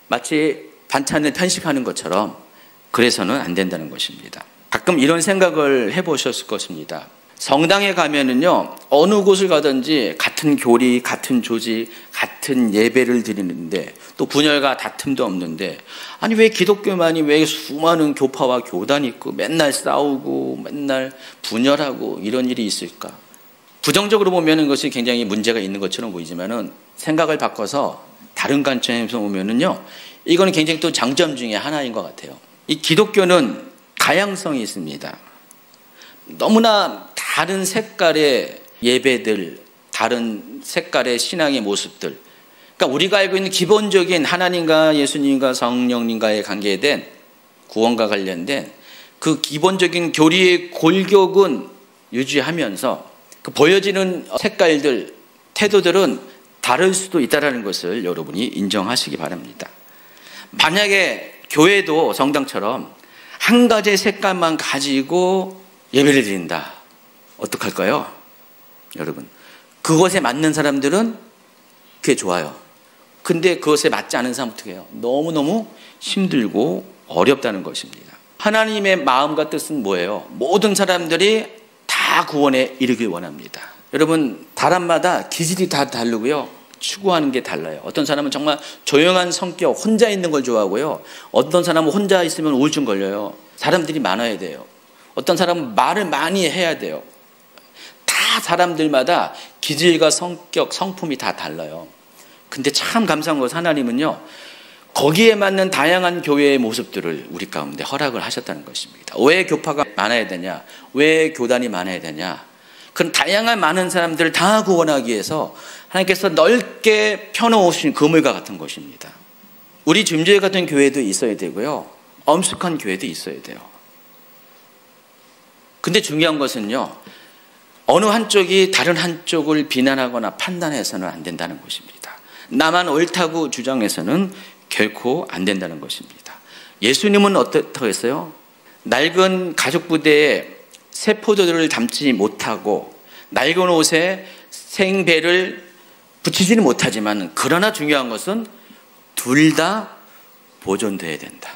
마치 반찬을 편식하는 것처럼 그래서는 안 된다는 것입니다. 가끔 이런 생각을 해보셨을 것입니다. 성당에 가면은요, 어느 곳을 가든지 같은 교리, 같은 조직, 같은 예배를 드리는데, 또 분열과 다툼도 없는데, 아니 왜 기독교만이 왜 수많은 교파와 교단이 있고 맨날 싸우고 맨날 분열하고 이런 일이 있을까? 부정적으로 보면 그것이 굉장히 문제가 있는 것처럼 보이지만은, 생각을 바꿔서 다른 관점에서 보면은요, 이거는 굉장히 또 장점 중에 하나인 것 같아요. 이 기독교는 다양성이 있습니다. 너무나 다른 색깔의 예배들, 다른 색깔의 신앙의 모습들, 그러니까 우리가 알고 있는 기본적인 하나님과 예수님과 성령님과의 관계에 대한 구원과 관련된 그 기본적인 교리의 골격은 유지하면서 그 보여지는 색깔들, 태도들은 다를 수도 있다는 것을 여러분이 인정하시기 바랍니다. 만약에 교회도 정당처럼 한 가지 색깔만 가지고 예배를 드린다. 어떡할까요? 여러분, 그것에 맞는 사람들은 그게 좋아요. 근데 그것에 맞지 않은 사람은 어떻게 해요? 너무너무 힘들고 어렵다는 것입니다. 하나님의 마음과 뜻은 뭐예요? 모든 사람들이 다 구원에 이르길 원합니다. 여러분, 사람마다 기질이 다 다르고요. 추구하는 게 달라요. 어떤 사람은 정말 조용한 성격, 혼자 있는 걸 좋아하고요. 어떤 사람은 혼자 있으면 우울증 걸려요. 사람들이 많아야 돼요. 어떤 사람은 말을 많이 해야 돼요. 다 사람들마다 기질과 성격, 성품이 다 달라요. 근데 참 감사한 것은 하나님은요, 거기에 맞는 다양한 교회의 모습들을 우리 가운데 허락을 하셨다는 것입니다. 왜 교파가 많아야 되냐? 왜 교단이 많아야 되냐? 그런 다양한 많은 사람들을 다 구원하기 위해서 하나님께서 넓게 펴놓으신 그물과 같은 것입니다. 우리 주임교회 같은 교회도 있어야 되고요. 엄숙한 교회도 있어야 돼요. 근데 중요한 것은요, 어느 한쪽이 다른 한쪽을 비난하거나 판단해서는 안 된다는 것입니다. 나만 옳다고 주장해서는 결코 안 된다는 것입니다. 예수님은 어떻다고 했어요? 낡은 가죽 부대에 새 포도들을 담지 못하고 낡은 옷에 생배를 붙이지는 못하지만, 그러나 중요한 것은 둘 다 보존돼야 된다.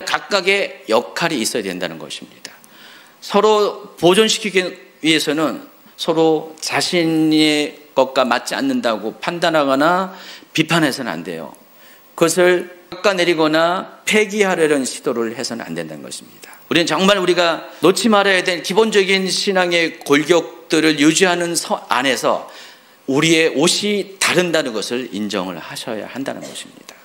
각각의 역할이 있어야 된다는 것입니다. 서로 보존시키기 위해서는 서로 자신의 것과 맞지 않는다고 판단하거나 비판해서는 안 돼요. 그것을 깎아내리거나 폐기하려는 시도를 해서는 안 된다는 것입니다. 우리는 정말 우리가 놓지 말아야 될 기본적인 신앙의 골격들을 유지하는 안에서 우리의 옷이 다른다는 것을 인정을 하셔야 한다는 것입니다.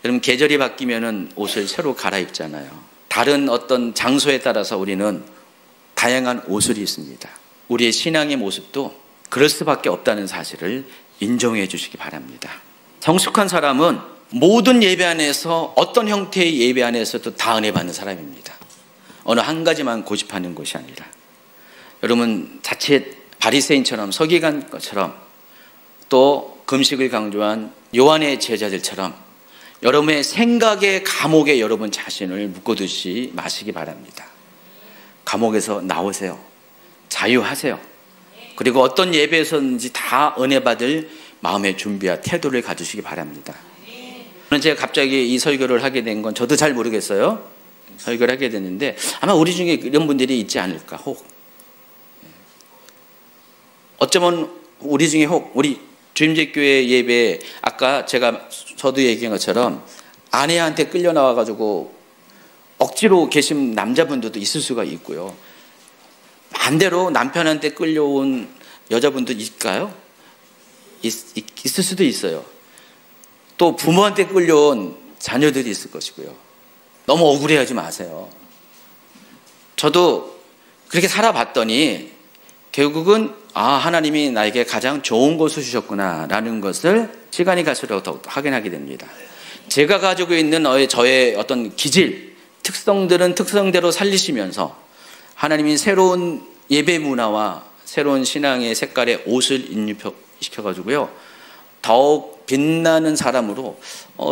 여러분, 계절이 바뀌면은 옷을 새로 갈아입잖아요. 다른 어떤 장소에 따라서 우리는 다양한 옷을 입습니다. 우리의 신앙의 모습도 그럴 수밖에 없다는 사실을 인정해 주시기 바랍니다. 성숙한 사람은 모든 예배 안에서, 어떤 형태의 예배 안에서도 다 은혜 받는 사람입니다. 어느 한 가지만 고집하는 것이 아니라, 여러분, 자칫 바리새인처럼, 서기관처럼, 또 금식을 강조한 요한의 제자들처럼 여러분의 생각의 감옥에 여러분 자신을 묶어두지 마시기 바랍니다. 감옥에서 나오세요. 자유하세요. 그리고 어떤 예배에서든지 다 은혜 받을 마음의 준비와 태도를 가지시기 바랍니다. 제가 갑자기 이 설교를 하게 된 건 저도 잘 모르겠어요. 설교를 하게 됐는데 아마 우리 중에 이런 분들이 있지 않을까, 혹. 어쩌면 우리 중에 혹 우리 주임제교회 예배에 아까 저도 얘기한 것처럼 아내한테 끌려 나와가지고 억지로 계신 남자분들도 있을 수가 있고요. 반대로 남편한테 끌려온 여자분도 있을까요? 있을 수도 있어요. 또 부모한테 끌려온 자녀들이 있을 것이고요. 너무 억울해하지 마세요. 저도 그렇게 살아봤더니 결국은 하나님이 나에게 가장 좋은 것을 주셨구나 라는 것을 시간이 갈수록 더욱 확인하게 됩니다. 제가 가지고 있는 저의 어떤 기질, 특성들은 특성대로 살리시면서 하나님이 새로운 예배 문화와 새로운 신앙의 색깔의 옷을 인입시켜가지고요, 더욱 빛나는 사람으로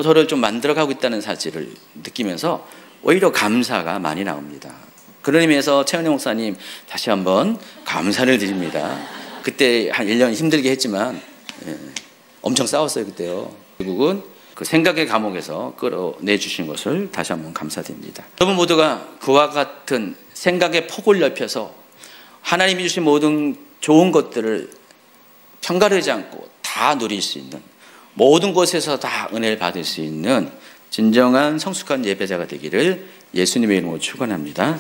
저를 좀 만들어가고 있다는 사실을 느끼면서 오히려 감사가 많이 나옵니다. 그런 의미에서 최은희 목사님 다시 한번 감사를 드립니다. 그때 한 1년 힘들게 했지만 엄청 싸웠어요 그때요. 결국은 그 생각의 감옥에서 끌어내주신 것을 다시 한번 감사드립니다. 여러분 모두가 그와 같은 생각의 폭을 넓혀서 하나님이 주신 모든 좋은 것들을 편가르지 않고 다 누릴 수 있는, 모든 곳에서 다 은혜를 받을 수 있는 진정한 성숙한 예배자가 되기를 예수님의 이름으로 축원합니다.